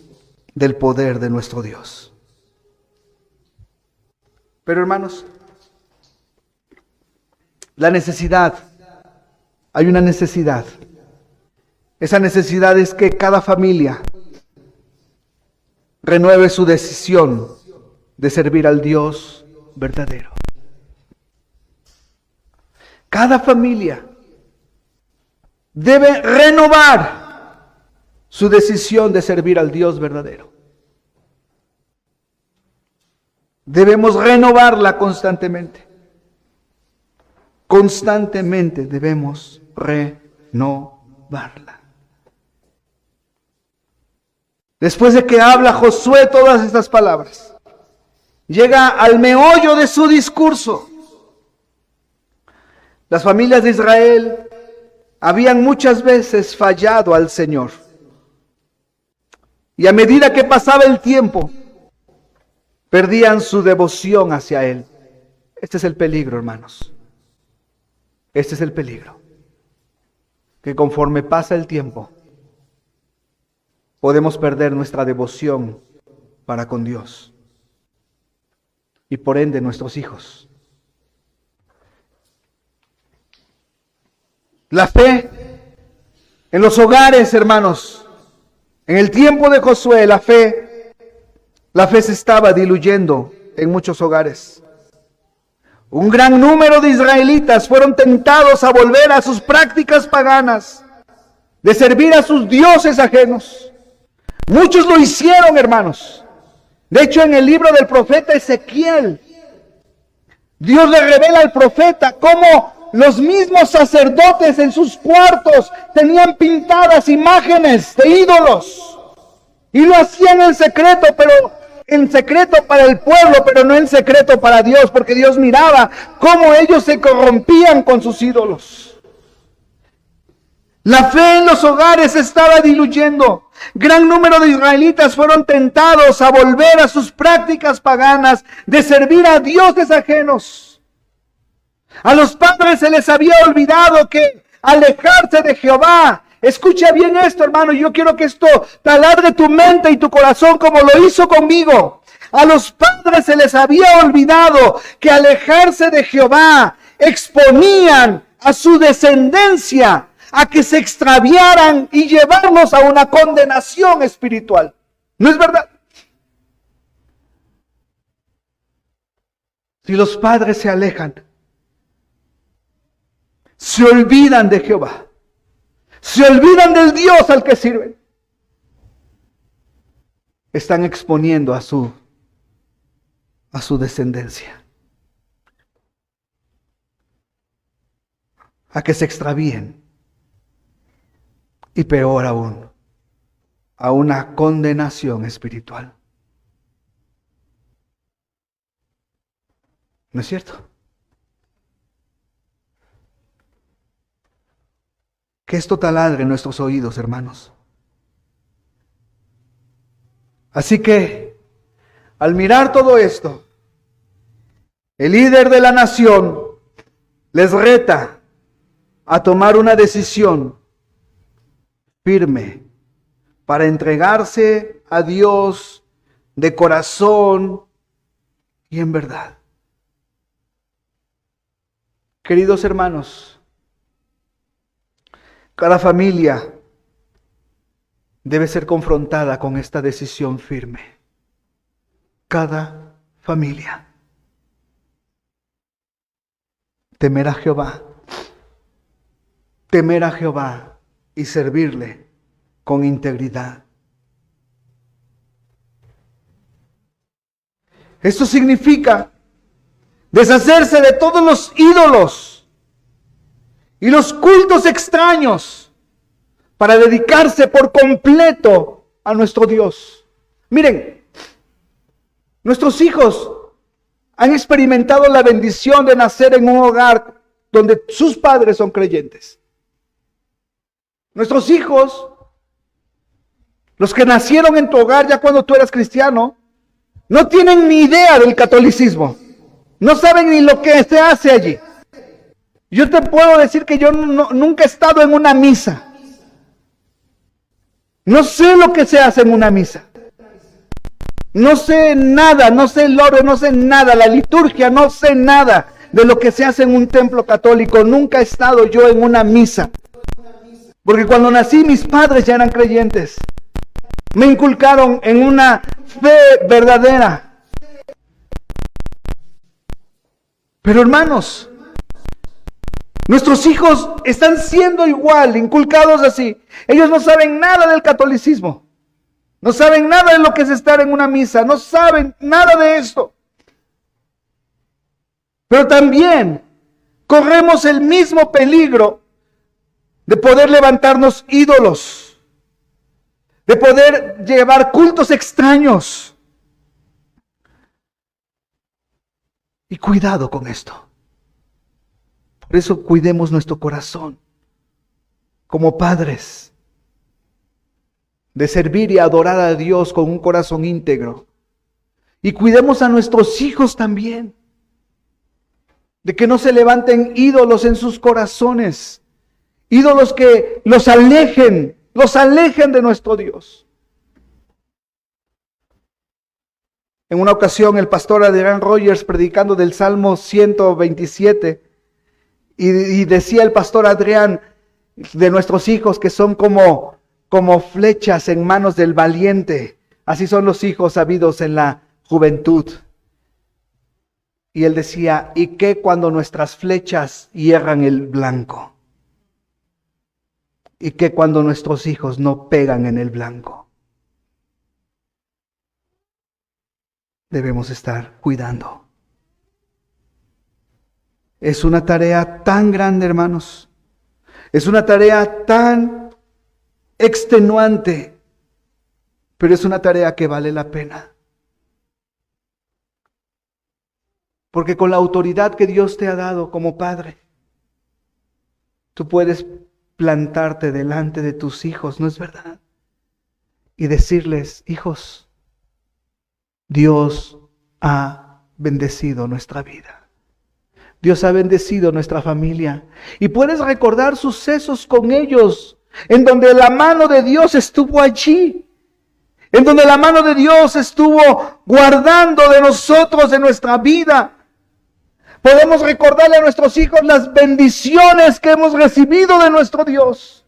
del poder de nuestro Dios. Pero hermanos, la necesidad, hay una necesidad. Esa necesidad es que cada familia renueve su decisión de servir al Dios verdadero. Cada familia debe renovar su decisión de servir al Dios verdadero. Debemos renovarla constantemente. Constantemente debemos renovarla. Después de que habla Josué todas estas palabras, llega al meollo de su discurso. Las familias de Israel habían muchas veces fallado al Señor. Y a medida que pasaba el tiempo, perdían su devoción hacia Él. Este es el peligro, hermanos. Este es el peligro. Que conforme pasa el tiempo, podemos perder nuestra devoción para con Dios. Y por ende nuestros hijos. La fe en los hogares, hermanos. En el tiempo de Josué, la fe se estaba diluyendo en muchos hogares. Un gran número de israelitas fueron tentados a volver a sus prácticas paganas, de servir a sus dioses ajenos. Muchos lo hicieron, hermanos. De hecho, en el libro del profeta Ezequiel, Dios le revela al profeta cómo los mismos sacerdotes en sus cuartos tenían pintadas imágenes de ídolos. Y lo hacían en secreto, para el pueblo, pero no en secreto para Dios, porque Dios miraba cómo ellos se corrompían con sus ídolos. La fe en los hogares se estaba diluyendo. Gran número de israelitas fueron tentados a volver a sus prácticas paganas de servir a dioses ajenos. A los padres se les había olvidado que alejarse de Jehová. Escucha bien esto, hermano. Yo quiero que esto taladre tu mente y tu corazón como lo hizo conmigo. A los padres se les había olvidado que alejarse de Jehová exponían a su descendencia a que se extraviaran y llevarnos a una condenación espiritual. ¿No es verdad? Si los padres se alejan, se olvidan de Jehová, se olvidan del Dios al que sirven, están exponiendo a su descendencia a que se extravíen. Y peor aún, a una condenación espiritual. ¿No es cierto? Que esto taladre nuestros oídos, hermanos. Así que, al mirar todo esto, el líder de la nación les reta a tomar una decisión firme para entregarse a Dios de corazón y en verdad. Queridos hermanos, cada familia debe ser confrontada con esta decisión firme. Cada familia. Temer a Jehová. Temer a Jehová y servirle con integridad. Esto significa deshacerse de todos los ídolos y los cultos extraños para dedicarse por completo a nuestro Dios. Miren, nuestros hijos han experimentado la bendición de nacer en un hogar donde sus padres son creyentes. Nuestros hijos, los que nacieron en tu hogar ya cuando tú eras cristiano, no tienen ni idea del catolicismo. No saben ni lo que se hace allí. Yo te puedo decir que yo nunca he estado en una misa. No sé lo que se hace en una misa. No sé nada, no sé el orden, no sé nada, la liturgia, no sé nada de lo que se hace en un templo católico. Nunca he estado yo en una misa. Porque cuando nací mis padres ya eran creyentes. Me inculcaron en una fe verdadera. Pero hermanos, nuestros hijos están siendo igual, inculcados así. Ellos no saben nada del catolicismo. No saben nada de lo que es estar en una misa. No saben nada de esto. Pero también corremos el mismo peligro de poder levantarnos ídolos, de poder llevar cultos extraños. Y cuidado con esto. Por eso cuidemos nuestro corazón como padres, de servir y adorar a Dios con un corazón íntegro Y cuidemos a nuestros hijos también, de que no se levanten ídolos en sus corazones, ídolos que los alejen de nuestro Dios. En una ocasión el pastor Adrian Rogers, predicando del Salmo 127, y decía el pastor Adrián de nuestros hijos que son como flechas en manos del valiente. Así son los hijos habidos en la juventud. Y él decía, ¿y qué cuando nuestras flechas hierran el blanco? ¿Y qué cuando nuestros hijos no pegan en el blanco? Debemos estar cuidando. Es una tarea tan grande, hermanos. Es una tarea tan extenuante, pero es una tarea que vale la pena. Porque con la autoridad que Dios te ha dado como padre, tú puedes plantarte delante de tus hijos, ¿no es verdad? Y decirles, hijos, Dios ha bendecido nuestra vida. Dios ha bendecido nuestra familia. Y puedes recordar sucesos con ellos, en donde la mano de Dios estuvo allí. En donde la mano de Dios estuvo guardando de nosotros, de nuestra vida. Podemos recordarle a nuestros hijos las bendiciones que hemos recibido de nuestro Dios.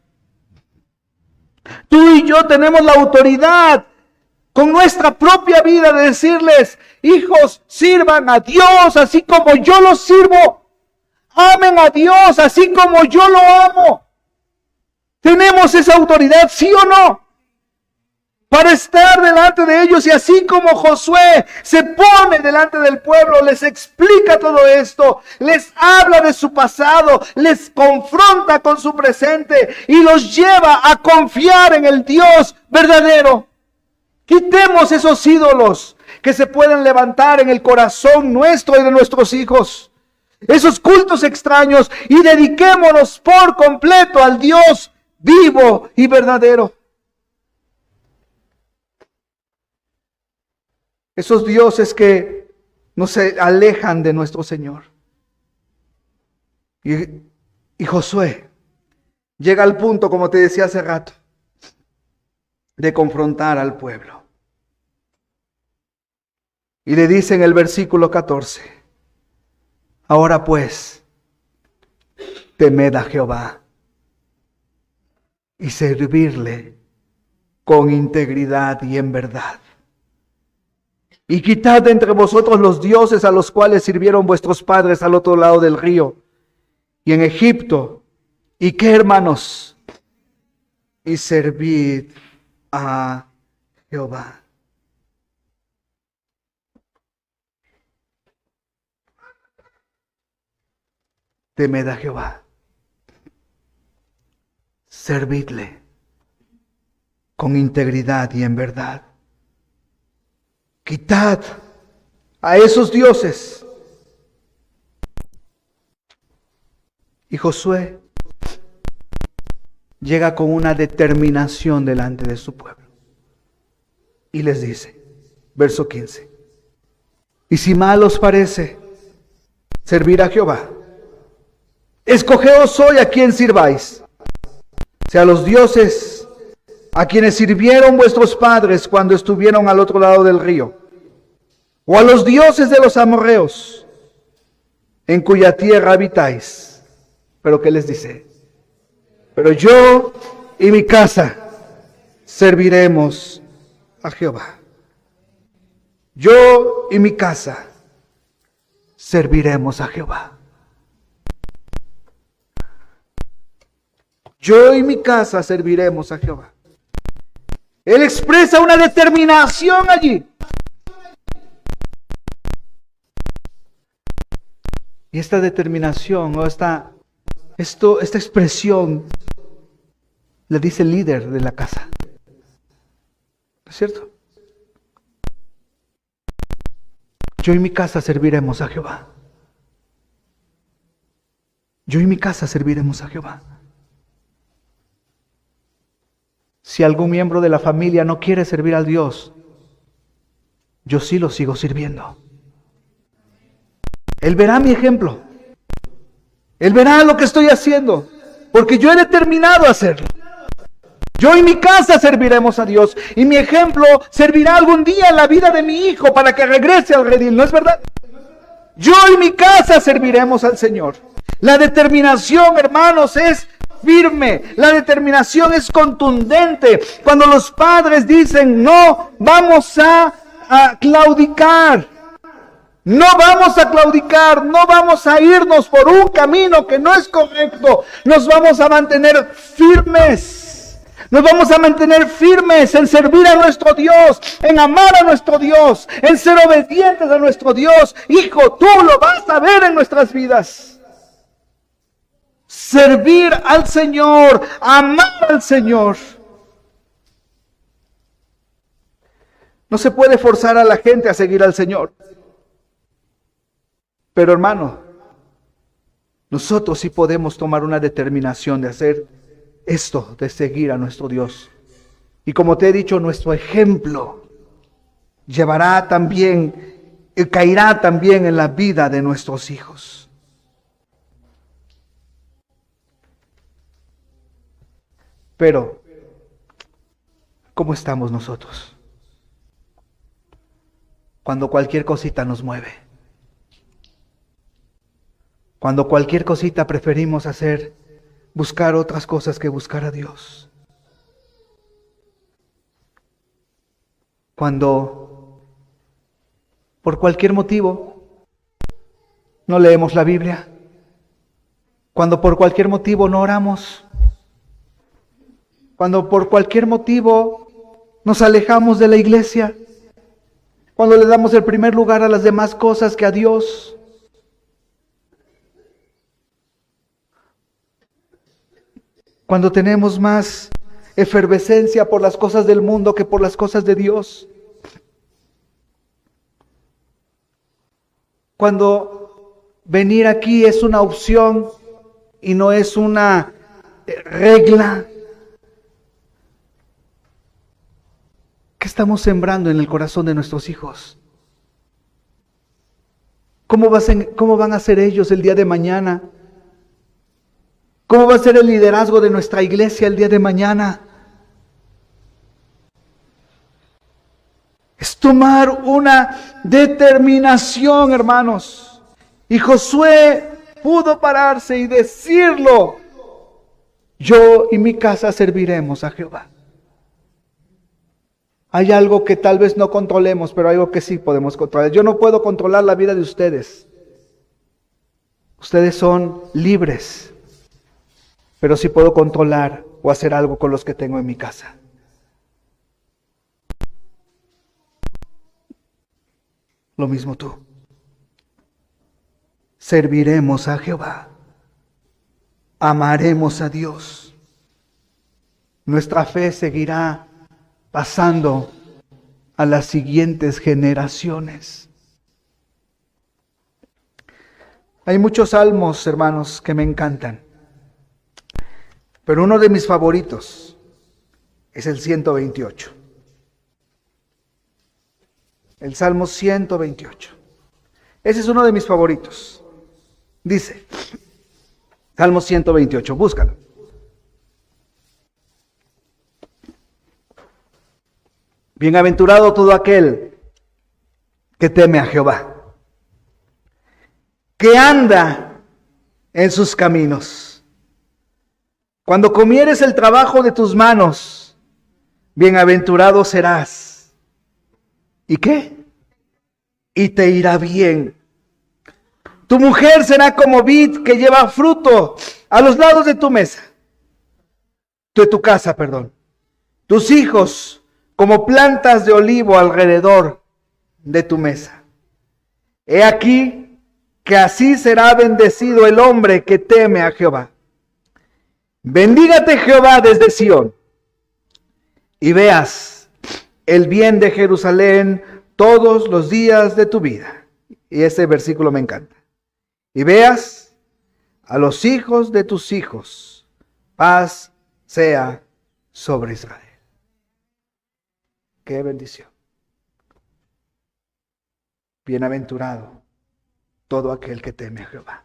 Tú y yo tenemos la autoridad con nuestra propia vida de decirles, hijos, sirvan a Dios así como yo los sirvo. Amen a Dios así como yo lo amo. ¿Tenemos esa autoridad, sí o no? Para estar delante de ellos, y así como Josué se pone delante del pueblo, les explica todo esto, les habla de su pasado, les confronta con su presente y los lleva a confiar en el Dios verdadero. Quitemos esos ídolos que se pueden levantar en el corazón nuestro y de nuestros hijos, esos cultos extraños, y dediquémonos por completo al Dios vivo y verdadero. Esos dioses que nos alejan de nuestro Señor. Y Josué llega al punto, como te decía hace rato, de confrontar al pueblo. Y le dice en el versículo 14, ahora pues, temed a Jehová y servirle con integridad y en verdad. Y quitad de entre vosotros los dioses a los cuales sirvieron vuestros padres al otro lado del río y en Egipto. ¿Y qué, hermanos? Y servid a Jehová. Temed a Jehová. Servidle con integridad y en verdad. Quitad a esos dioses. Y Josué llega con una determinación delante de su pueblo. Y les dice, verso 15, y si mal os parece servir a Jehová, escogeos hoy a quien sirváis, sea los dioses a quienes sirvieron vuestros padres cuando estuvieron al otro lado del río, o a los dioses de los amorreos, en cuya tierra habitáis. Pero ¿qué les dice? Pero yo y mi casa serviremos a Jehová. Yo y mi casa serviremos a Jehová. Yo y mi casa serviremos a Jehová. Él expresa una determinación allí. Y esta determinación o esta expresión le dice el líder de la casa. ¿No es cierto? Yo y mi casa serviremos a Jehová. Yo y mi casa serviremos a Jehová. Si algún miembro de la familia no quiere servir al Dios, yo sí lo sigo sirviendo. Él verá mi ejemplo. Él verá lo que estoy haciendo, porque yo he determinado hacerlo. Yo y mi casa serviremos a Dios, y mi ejemplo servirá algún día en la vida de mi hijo para que regrese al redil, ¿no es verdad? Yo y mi casa serviremos al Señor. La determinación, hermanos, es firme. La determinación es contundente. Cuando los padres dicen, no vamos a claudicar. No vamos a claudicar, no vamos a irnos por un camino que no es correcto. Nos vamos a mantener firmes. Nos vamos a mantener firmes en servir a nuestro Dios, en amar a nuestro Dios, en ser obedientes a nuestro Dios. Hijo, tú lo vas a ver en nuestras vidas. Servir al Señor, amar al Señor. No se puede forzar a la gente a seguir al Señor. Pero hermano, nosotros sí podemos tomar una determinación de hacer esto, de seguir a nuestro Dios. Y como te he dicho, nuestro ejemplo llevará también, caerá también en la vida de nuestros hijos. Pero, ¿cómo estamos nosotros? Cuando cualquier cosita nos mueve. Cuando cualquier cosita preferimos hacer, buscar otras cosas que buscar a Dios. Cuando por cualquier motivo no leemos la Biblia. Cuando por cualquier motivo no oramos. Cuando por cualquier motivo nos alejamos de la iglesia. Cuando le damos el primer lugar a las demás cosas que a Dios. Cuando tenemos más efervescencia por las cosas del mundo que por las cosas de Dios. Cuando venir aquí es una opción y no es una regla. ¿Qué estamos sembrando en el corazón de nuestros hijos? ¿Cómo van a ser ellos el día de mañana? ¿Cómo va a ser el liderazgo de nuestra iglesia el día de mañana? Es tomar una determinación, hermanos. Y Josué pudo pararse y decirlo. Yo y mi casa serviremos a Jehová. Hay algo que tal vez no controlemos, pero hay algo que sí podemos controlar. Yo no puedo controlar la vida de ustedes. Ustedes son libres. Pero sí puedo controlar o hacer algo con los que tengo en mi casa. Lo mismo tú. Serviremos a Jehová. Amaremos a Dios. Nuestra fe seguirá pasando a las siguientes generaciones. Hay muchos salmos, hermanos, que me encantan. Pero uno de mis favoritos es el 128. El Salmo 128. Ese es uno de mis favoritos. Dice, Salmo 128, búscalo. Bienaventurado todo aquel que teme a Jehová, que anda en sus caminos. Cuando comieres el trabajo de tus manos, bienaventurado serás. ¿Y qué? Y te irá bien. Tu mujer será como vid que lleva fruto a los lados de tu mesa. De tu casa, perdón. Tus hijos como plantas de olivo alrededor de tu mesa. He aquí que así será bendecido el hombre que teme a Jehová. Bendígate Jehová desde Sión, y veas el bien de Jerusalén todos los días de tu vida. Y ese versículo me encanta. Y veas a los hijos de tus hijos, paz sea sobre Israel. Qué bendición. Bienaventurado todo aquel que teme a Jehová.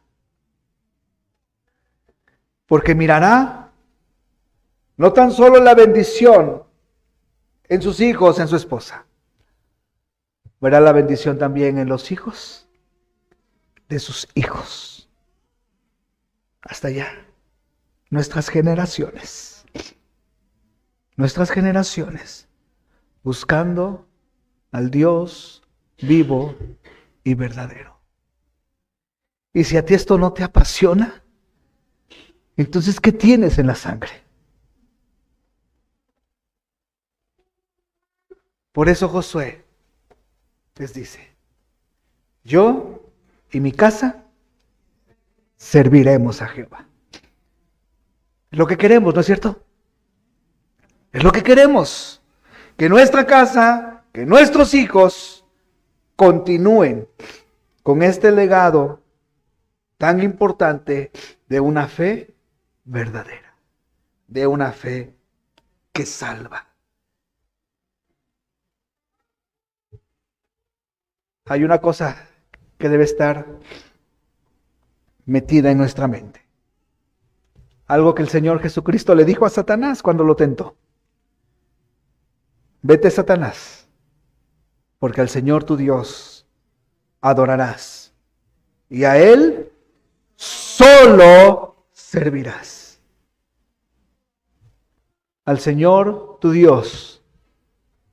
Porque mirará no tan solo la bendición en sus hijos, en su esposa, verá la bendición también en los hijos de sus hijos. Hasta allá. Nuestras generaciones, buscando al Dios vivo y verdadero. Y si a ti esto no te apasiona, entonces, ¿qué tienes en la sangre? Por eso Josué les dice, yo y mi casa serviremos a Jehová. Es lo que queremos, ¿no es cierto? Es lo que queremos. Que nuestra casa, que nuestros hijos continúen con este legado tan importante de una fe verdadera, de una fe que salva. Hay una cosa que debe estar metida en nuestra mente. Algo que el Señor Jesucristo le dijo a Satanás cuando lo tentó. Vete, Satanás, porque al Señor tu Dios adorarás y a Él solo servirás. Al Señor tu Dios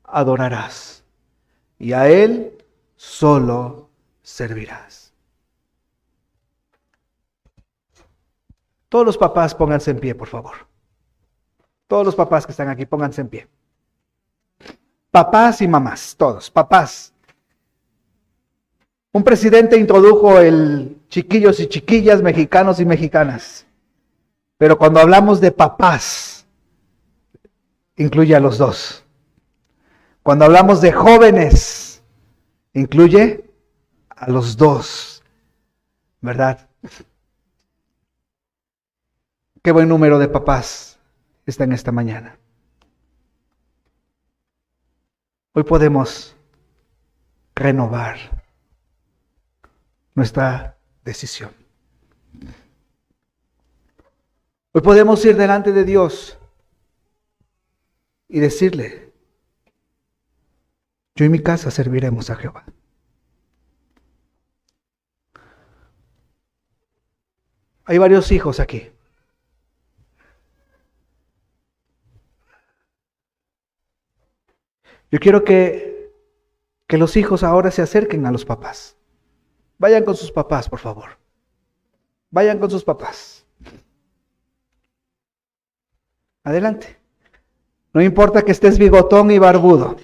adorarás y a Él solo servirás. Todos los papás pónganse en pie, por favor. Todos los papás que están aquí, pónganse en pie. Papás y mamás, todos, papás. Un presidente introdujo el chiquillos y chiquillas, mexicanos y mexicanas. Pero cuando hablamos de papás, incluye a los dos. Cuando hablamos de jóvenes, incluye a los dos. ¿Verdad? Qué buen número de papás está en esta mañana. Hoy podemos renovar nuestra decisión. Hoy podemos ir delante de Dios y decirle, yo y mi casa serviremos a Jehová. Hay varios hijos aquí. Yo quiero que los hijos ahora se acerquen a los papás. Vayan con sus papás, por favor. Vayan con sus papás. Adelante. No importa que estés bigotón y barbudo.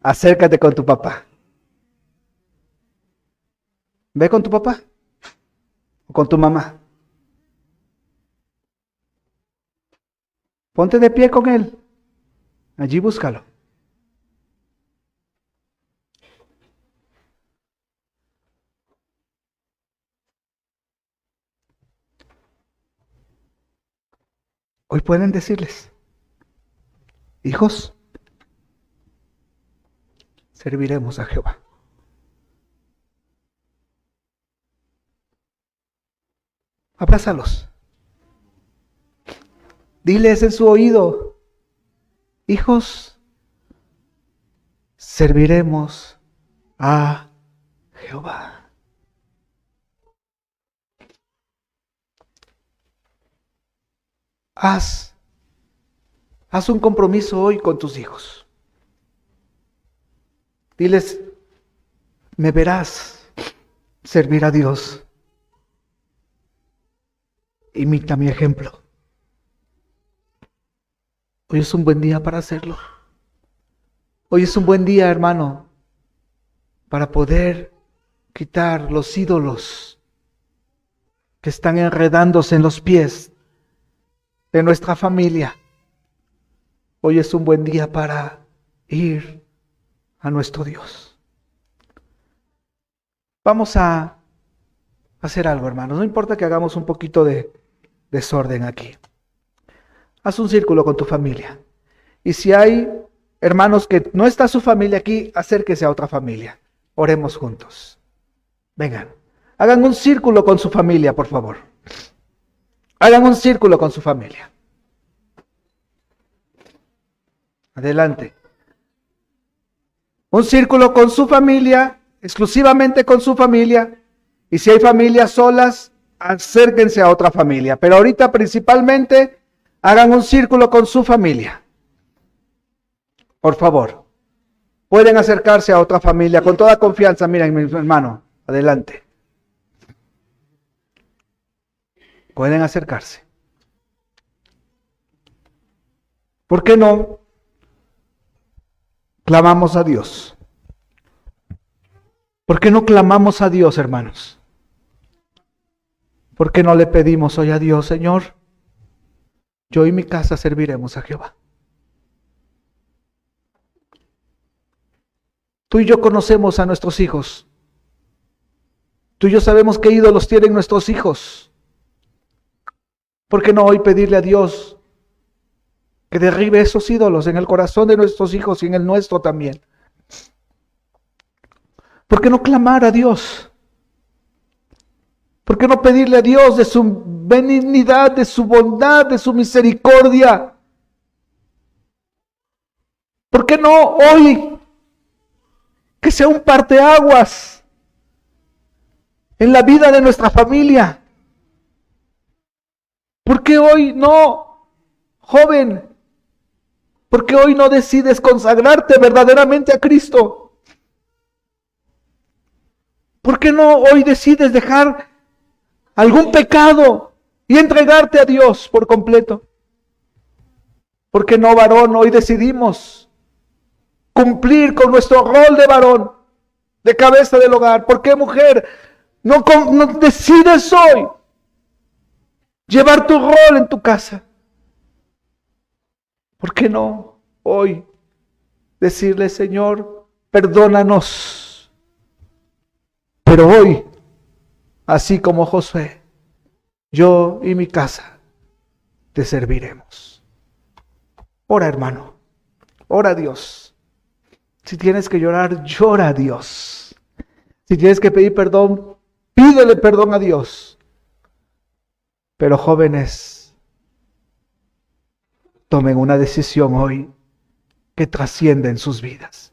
Acércate con tu papá. Ve con tu papá o con tu mamá. Ponte de pie con él. Allí búscalo. Hoy pueden decirles, hijos, serviremos a Jehová. Abrázalos. Diles en su oído, hijos, serviremos a Jehová. Haz un compromiso hoy con tus hijos. Diles, me verás servir a Dios. Imita mi ejemplo. Hoy es un buen día para hacerlo. Hoy es un buen día, hermano, para poder quitar los ídolos que están enredándose en los pies de nuestra familia. Hoy es un buen día para ir a nuestro Dios. Vamos a hacer algo, hermanos. No importa que hagamos un poquito de desorden aquí. Haz un círculo con tu familia. Y si hay hermanos que no está su familia aquí, acérquese a otra familia. Oremos juntos. Vengan, hagan un círculo con su familia, por favor. Hagan un círculo con su familia. Adelante. Un círculo con su familia, exclusivamente con su familia. Y si hay familias solas, acérquense a otra familia. Pero ahorita principalmente, hagan un círculo con su familia. Por favor. Pueden acercarse a otra familia con toda confianza. Miren, mi hermano, adelante. Pueden acercarse. ¿Por qué no clamamos a Dios? ¿Por qué no clamamos a Dios, hermanos? ¿Por qué no le pedimos hoy a Dios, Señor? Yo y mi casa serviremos a Jehová. Tú y yo conocemos a nuestros hijos. Tú y yo sabemos qué ídolos tienen nuestros hijos. ¿Por qué no hoy pedirle a Dios que derribe esos ídolos en el corazón de nuestros hijos y en el nuestro también? ¿Por qué no clamar a Dios? ¿Por qué no pedirle a Dios de su benignidad, de su bondad, de su misericordia? ¿Por qué no hoy que sea un parteaguas en la vida de nuestra familia? ¿Por qué hoy no, joven? ¿Por qué hoy no decides consagrarte verdaderamente a Cristo? ¿Por qué no hoy decides dejar algún pecado y entregarte a Dios por completo? ¿Por qué no, varón, hoy decidimos cumplir con nuestro rol de varón, de cabeza del hogar? ¿Por qué, mujer, no decides hoy llevar tu rol en tu casa? ¿Por qué no hoy decirle, Señor, perdónanos? Pero hoy, así como Josué, yo y mi casa te serviremos. Ora, hermano, ora a Dios. Si tienes que llorar, llora a Dios. Si tienes que pedir perdón, pídele perdón a Dios. Pero jóvenes, tomen una decisión hoy que trascienda en sus vidas.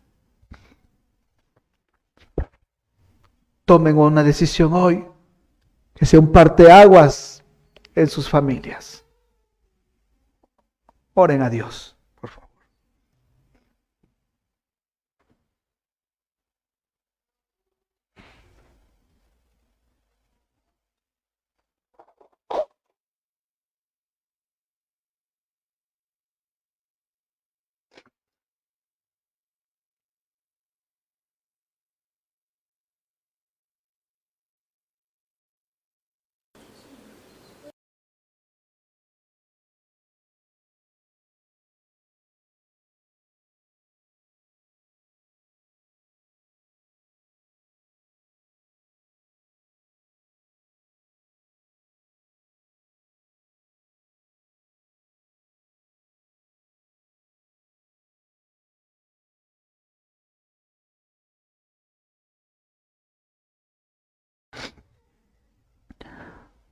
Tomen una decisión hoy que sea un parteaguas en sus familias. Oren a Dios, por favor.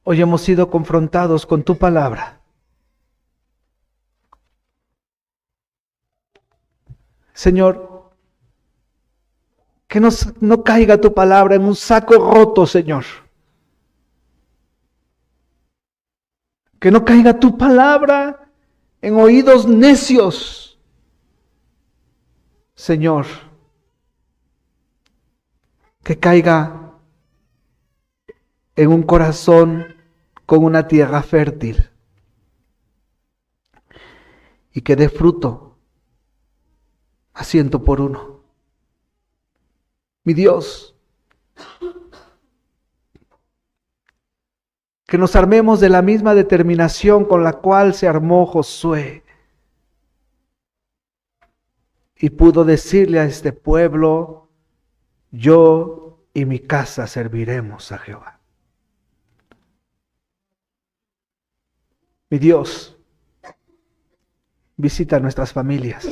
Hoy hemos sido confrontados con tu palabra. Señor, que no caiga tu palabra en un saco roto, Señor. Que no caiga tu palabra en oídos necios, Señor. Que caiga en un corazón con una tierra fértil y que dé fruto a 100 por 1. Mi Dios, que nos armemos de la misma determinación con la cual se armó Josué y pudo decirle a este pueblo: yo y mi casa serviremos a Jehová. Mi Dios, visita nuestras familias.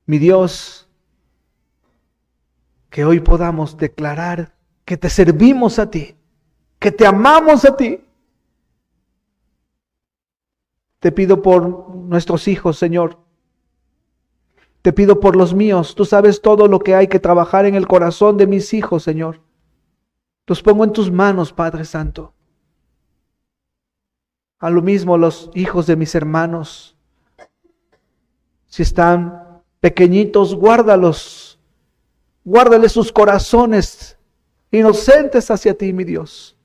Mi Dios, que hoy podamos declarar que te servimos a ti, que te amamos a ti. Te pido por nuestros hijos, Señor. Te pido por los míos. Tú sabes todo lo que hay que trabajar en el corazón de mis hijos, Señor. Los pongo en tus manos, Padre Santo. A lo mismo los hijos de mis hermanos. Si están pequeñitos, guárdalos. Guárdales sus corazones inocentes hacia ti, mi Dios.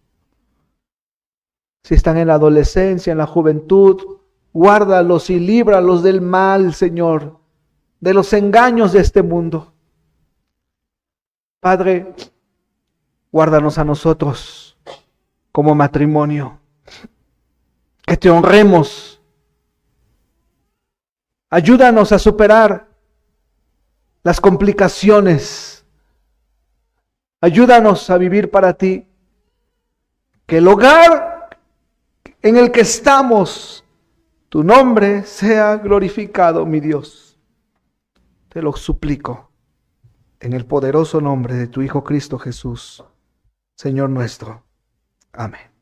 Si están en la adolescencia, en la juventud, guárdalos y líbralos del mal, Señor, de los engaños de este mundo. Padre, guárdanos a nosotros como matrimonio, que te honremos. Ayúdanos a superar las complicaciones. Ayúdanos a vivir para ti. Que el hogar en el que estamos, tu nombre sea glorificado, mi Dios. Te lo suplico en el poderoso nombre de tu Hijo Cristo Jesús, Señor nuestro. Amén.